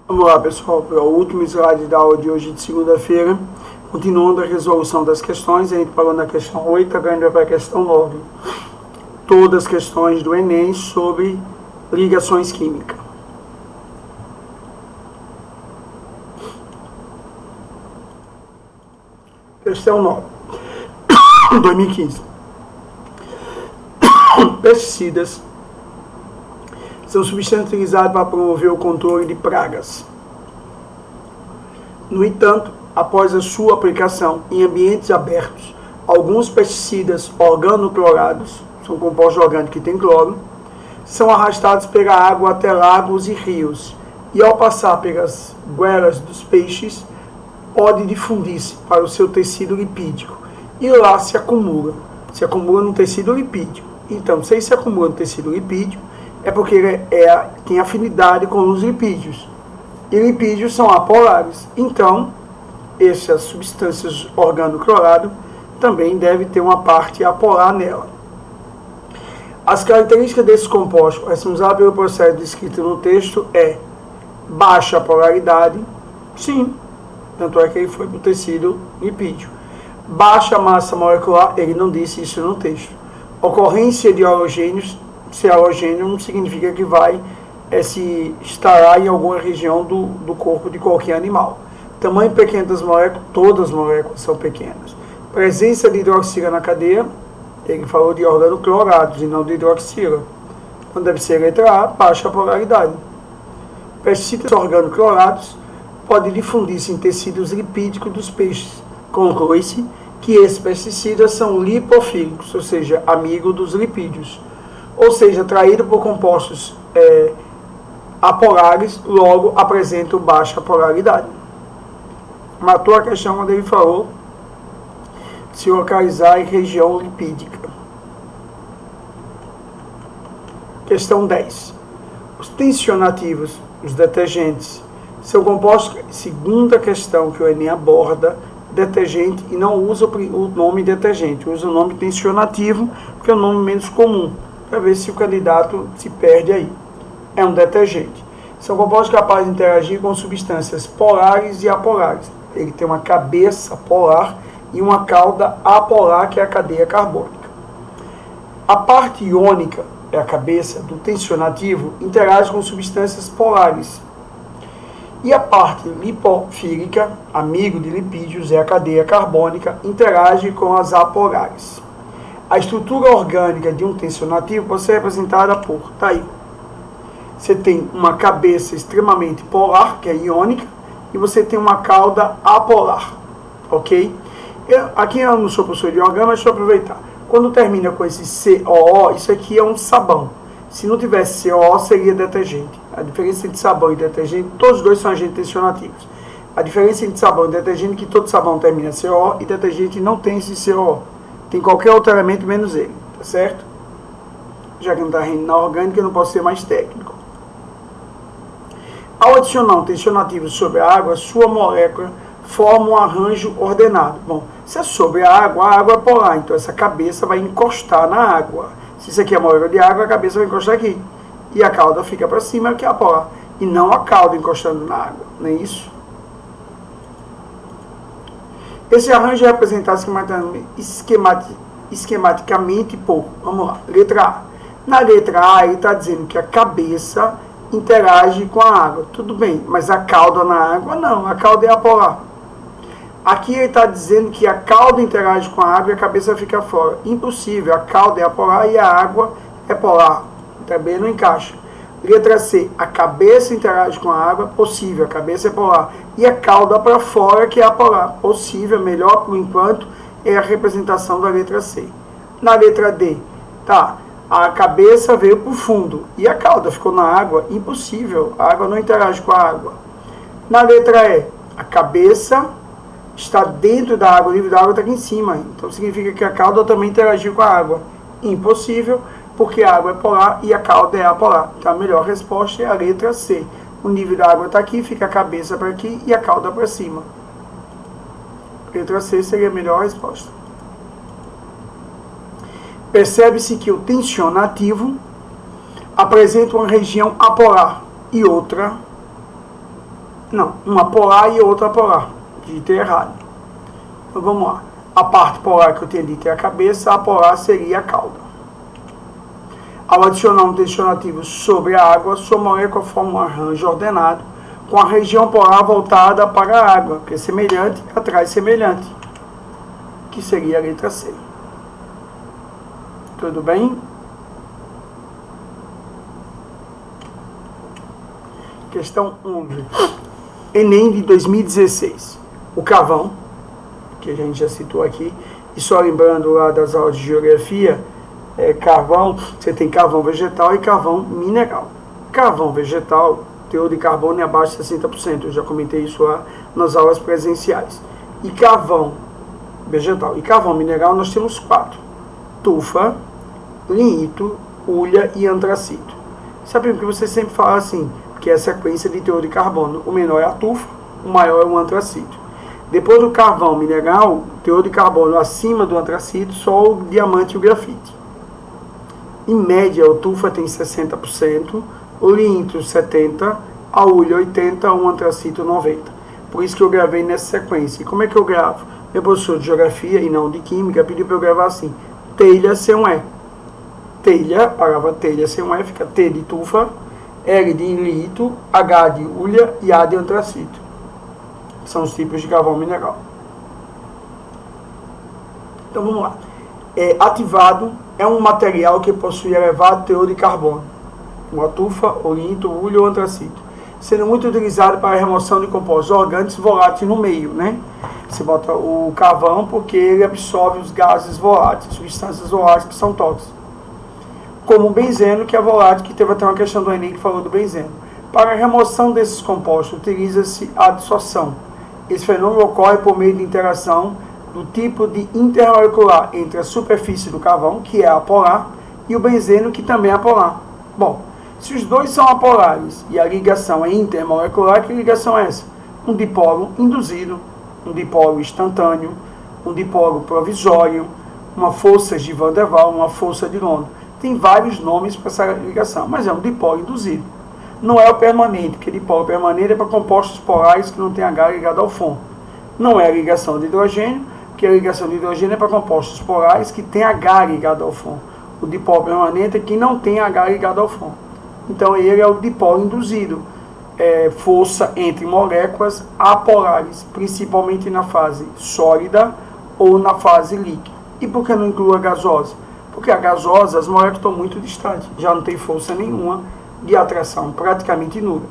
Vamos lá, pessoal, para o último slide da aula de hoje, de segunda-feira. Continuando a resolução das questões, a gente parou na questão 8, agora a gente vai para a questão 9. Todas as questões do Enem sobre ligações químicas. Questão 9. 2015. Pesticidas são substâncias utilizadas para promover o controle de pragas. No entanto, após a sua aplicação em ambientes abertos, alguns pesticidas organoclorados, são compostos orgânicos que têm cloro, são arrastados pela água até lagos e rios, e ao passar pelas goelas dos peixes, pode difundir-se para o seu tecido lipídico, e lá se acumula no tecido lipídico. Então, se ele se acumula no tecido lipídico, é porque ele tem afinidade com os lipídios. E lipídios são apolares. Então, essas substâncias organocloradas também devem ter uma parte apolar nela. As características desses compostos responsáveis pelo processo descrito no texto é baixa polaridade, sim, tanto é que ele foi para o tecido lipídio. Baixa massa molecular, ele não disse isso no texto. Ocorrência de halogênios, se halogênio não significa que vai se estará em alguma região do corpo de qualquer animal. Tamanho pequeno das moléculas, todas as moléculas são pequenas. Presença de hidroxila na cadeia, ele falou de organoclorados e não de hidroxila. Então deve ser a letra A, baixa polaridade. Pesticidas organoclorados podem difundir-se em tecidos lipídicos dos peixes. Conclui-se que esses pesticidas são lipofílicos, ou seja, amigos dos lipídios. Ou seja, atraídos por compostos apolares, logo apresentam baixa polaridade. Matou a questão quando ele falou se localizar em região lipídica. Questão 10. Os tensionativos, os detergentes, são compostos, segunda questão que o Enem aborda, detergente, e não usa o nome detergente, usa o nome tensionativo, que é o nome menos comum, para ver se o candidato se perde aí. É um detergente. São compostos capazes de interagir com substâncias polares e apolares. Ele tem uma cabeça polar e uma cauda apolar, que é a cadeia carbônica. A parte iônica, é a cabeça do tensionativo, interage com substâncias polares. E a parte lipofílica, amigo de lipídios, é a cadeia carbônica, interage com as apolares. A estrutura orgânica de um tensionativo pode ser representada por, tá aí, você tem uma cabeça extremamente polar, que é iônica, e você tem uma cauda apolar, ok? Aqui eu não sou professor de orgânica, mas deixa eu aproveitar. Quando termina com esse COO, isso aqui é um sabão. Se não tivesse COO, seria detergente. A diferença entre sabão e detergente, todos os dois são agentes tensionativos. A diferença entre sabão e detergente é que todo sabão termina COO e detergente não tem esse COO. Tem qualquer outro elemento menos ele, tá certo? Já que não está rindo na orgânica, eu não posso ser mais técnico. Ao adicionar um tensionativo sobre a água, sua molécula forma um arranjo ordenado. Bom, se é sobre a água é polar, então essa cabeça vai encostar na água. Se isso aqui é molécula de água, a cabeça vai encostar aqui. E a cauda fica para cima, que é a polar. E não a cauda encostando na água, não é isso? Esse arranjo é representado esquematicamente por, vamos lá, letra A. Na letra A, ele está dizendo que a cabeça interage com a água. Tudo bem, mas a cauda na água, não. A cauda é apolar. Aqui ele está dizendo que a cauda interage com a água e a cabeça fica fora. Impossível. A cauda é apolar e a água é polar. Também não encaixa. Letra C. A cabeça interage com a água. Possível. A cabeça é polar. E a cauda para fora, que é apolar. Possível. Melhor por enquanto é a representação da letra C. Na letra D. Tá. A cabeça veio para o fundo e a cauda ficou na água. Impossível. A água não interage com a água. Na letra E. A cabeça está dentro da água, o nível da água está aqui em cima. Então significa que a cauda também interagiu com a água. Impossível, porque a água é polar e a cauda é apolar. Então a melhor resposta é a letra C. O nível da água está aqui, fica a cabeça para aqui e a cauda para cima. Letra C seria a melhor resposta. Percebe-se que o tensionativo apresenta uma região apolar e outra Não, uma polar e outra polar. Digitei errado. Então vamos lá. A parte polar que eu tinha dito é a cabeça, a polar seria a cauda. Ao adicionar um tensionativo sobre a água, sua molécula forma um arranjo ordenado, com a região polar voltada para a água, que é semelhante atrai semelhante, que seria a letra C. Tudo bem? Questão 11. Enem de 2016. O carvão, que a gente já citou aqui, e só lembrando lá das aulas de geografia, carvão, você tem carvão vegetal e carvão mineral. Carvão vegetal, teor de carbono é abaixo de 60%, eu já comentei isso lá nas aulas presenciais. E carvão vegetal e carvão mineral nós temos 4. Tufa, lignito, hulha e antracito. Sabe por que você sempre fala assim? Que é a sequência de teor de carbono. O menor é a tufa, o maior é o antracito. Depois do carvão mineral, teor de carbono acima do antracito, só o diamante e o grafite. Em média, o tufa tem 60%, o lignito 70%, a hulha 80%, o antracito 90%. Por isso que eu gravei nessa sequência. E como é que eu gravo? Meu professor de geografia e não de química pediu para eu gravar assim: telha sem um E. Telha, a palavra telha sem um E fica T de tufa, L de lignito, H de hulha e A de antracito. São os tipos de carvão mineral. Então vamos lá. Ativado é um material que possui elevado teor de carbono, como a tufa, o lignito, o hulha ou antracito, sendo muito utilizado para a remoção de compostos orgânicos voláteis no meio, né? Você bota o carvão porque ele absorve os gases voláteis, substâncias voláteis que são tóxicas. Como o benzeno, que é volátil, que teve até uma questão do Enem que falou do benzeno. Para a remoção desses compostos, utiliza-se a adsorção. Esse fenômeno ocorre por meio de interação do tipo de intermolecular entre a superfície do carvão, que é apolar, e o benzeno, que também é apolar. Bom, se os dois são apolares e a ligação é intermolecular, que ligação é essa? Um dipolo induzido, um dipolo instantâneo, um dipolo provisório, uma força de Van der Waals, uma força de Londres. Tem vários nomes para essa ligação, mas é um dipolo induzido. Não é o permanente, porque dipolo permanente é para compostos polares que não tem H ligado ao FON. Não é a ligação de hidrogênio, porque a ligação de hidrogênio é para compostos polares que tem H ligado ao FON. O dipolo permanente é que não tem H ligado ao FON. Então ele é o dipolo induzido. Força entre moléculas apolares, principalmente na fase sólida ou na fase líquida. E por que não inclui a gasosa? Porque a gasosa, as moléculas estão muito distantes, já não tem força nenhuma de atração, praticamente nula.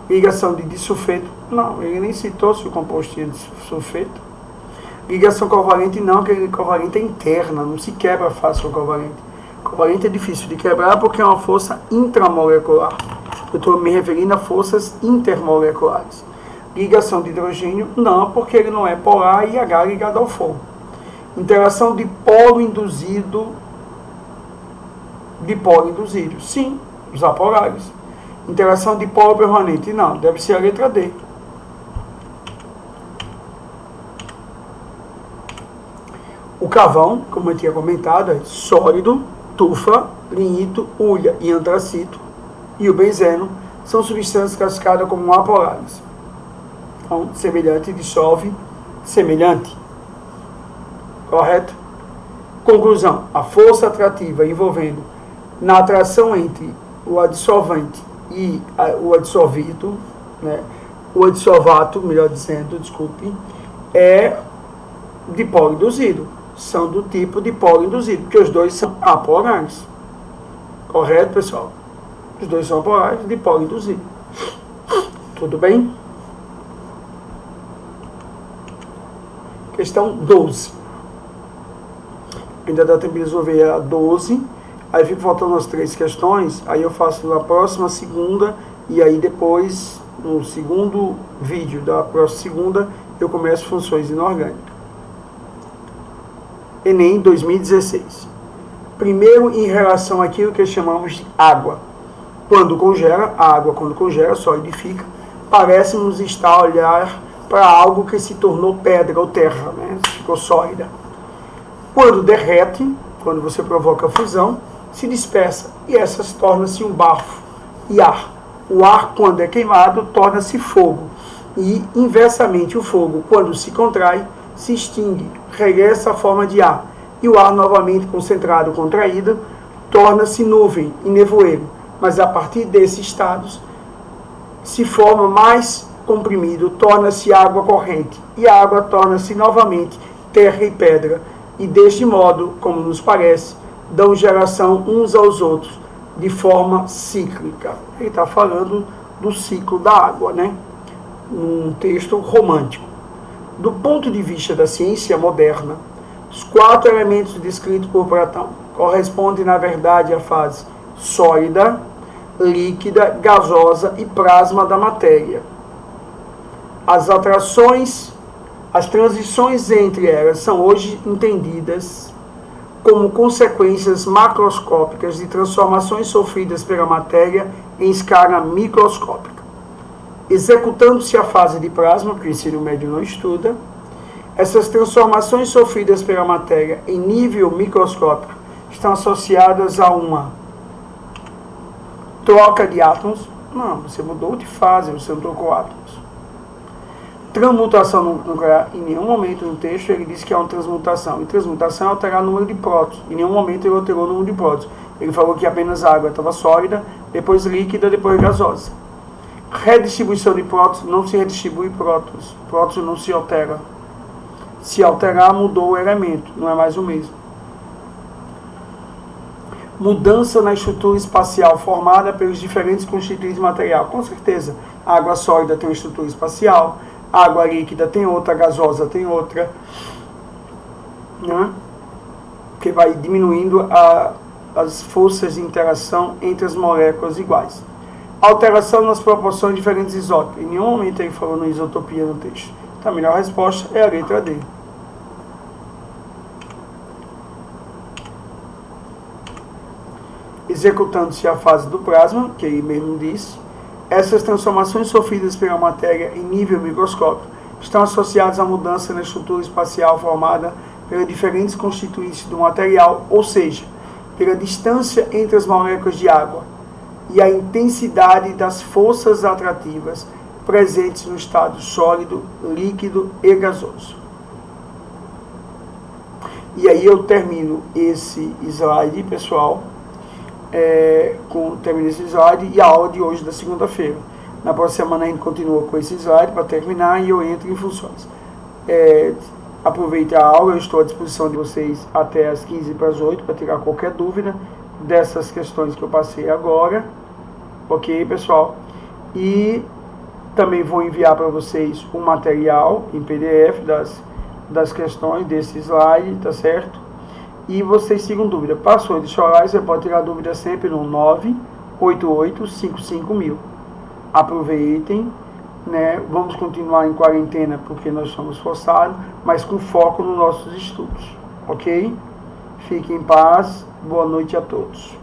Ligação de disulfeto, não, ele nem citou se o composto tinha disulfeto. Ligação covalente, não, porque covalente é interna, não se quebra fácil o covalente. Covalente é difícil de quebrar porque é uma força intramolecular. Eu estou me referindo a forças intermoleculares. Ligação de hidrogênio, não, porque ele não é polar e H ligado ao FON. Interação de polo induzido, sim, os apolares. Interação de polo permanente, não, deve ser a letra D. O carvão, como eu tinha comentado, é sólido, tufa, lignito, hulha e antracito. E o benzeno são substâncias classificadas como apolares. Então, semelhante dissolve semelhante. Correto? Conclusão. A força atrativa envolvendo na atração entre o adsolvente e o adsorvido, né, o adsolvato, melhor dizendo, desculpe, é dipolo induzido. São do tipo dipolo induzido, porque os dois são apolares. Correto, pessoal? Os dois são apolares, dipolo induzido. Tudo bem? Questão 12. Ainda dá tempo de resolver a 12. Aí fico faltando as 3 questões. Aí eu faço na próxima segunda. E aí depois, no segundo vídeo da próxima segunda, eu começo funções inorgânicas. Enem 2016. Primeiro, em relação àquilo que chamamos de água. Quando congela, a água quando congela, solidifica, parece-nos estar a olhar para algo que se tornou pedra ou terra, né? Ficou sólida. Quando derrete, quando você provoca a fusão, se dispersa e essas tornam-se um bafo e ar. O ar, quando é queimado, torna-se fogo. E, inversamente, o fogo, quando se contrai, se extingue, regressa à forma de ar. E o ar, novamente concentrado, contraído, torna-se nuvem e nevoeiro. Mas, a partir desses estados, se forma mais comprimido, torna-se água corrente. E a água torna-se novamente terra e pedra. E, deste modo, como nos parece, dão geração uns aos outros, de forma cíclica. Ele está falando do ciclo da água, né? Um texto romântico. Do ponto de vista da ciência moderna, os 4 elementos descritos por Platão correspondem, na verdade, à fase sólida, líquida, gasosa e plasma da matéria. As transições entre elas são hoje entendidas como consequências macroscópicas de transformações sofridas pela matéria em escala microscópica. Executando-se a fase de plasma, que o ensino médio não estuda, essas transformações sofridas pela matéria em nível microscópico estão associadas a uma troca de átomos. Não, você mudou de fase, você não trocou átomos. Transmutação nuclear, em nenhum momento no texto ele diz que é uma transmutação. E transmutação é alterar o número de prótons. Em nenhum momento ele alterou o número de prótons. Ele falou que apenas a água estava sólida, depois líquida, depois gasosa. Redistribuição de prótons, não se redistribui prótons. Prótons não se altera. Se alterar, mudou o elemento, não é mais o mesmo. Mudança na estrutura espacial formada pelos diferentes constituintes de material. Com certeza, a água sólida tem uma estrutura espacial, a água líquida tem outra, a gasosa tem outra, né? Que vai diminuindo as forças de interação entre as moléculas iguais. Alteração nas proporções de diferentes isótopos. Em nenhum momento ele falou na isotopia no texto. Então, a melhor resposta é a letra D. Executando-se a fase do plasma, que ele mesmo disse, essas transformações sofridas pela matéria em nível microscópico estão associadas à mudança na estrutura espacial formada pelos diferentes constituintes do material, ou seja, pela distância entre as moléculas de água e a intensidade das forças atrativas presentes no estado sólido, líquido e gasoso. E aí eu termino esse slide, pessoal, termino esse slide e a aula de hoje da segunda-feira. Na próxima semana a gente continua com esse slide para terminar e eu entro em funções. Aproveite a aula, eu estou à disposição de vocês até as 7:45 para tirar qualquer dúvida dessas questões que eu passei agora. Ok, pessoal? E também vou enviar para vocês um material em PDF das questões desse slide, tá certo? E vocês sigam dúvida. Passou de chorar, você pode tirar dúvida sempre no 988-55.000. Aproveitem, né? Vamos continuar em quarentena porque nós somos forçados, mas com foco nos nossos estudos, ok? Fiquem em paz, boa noite a todos.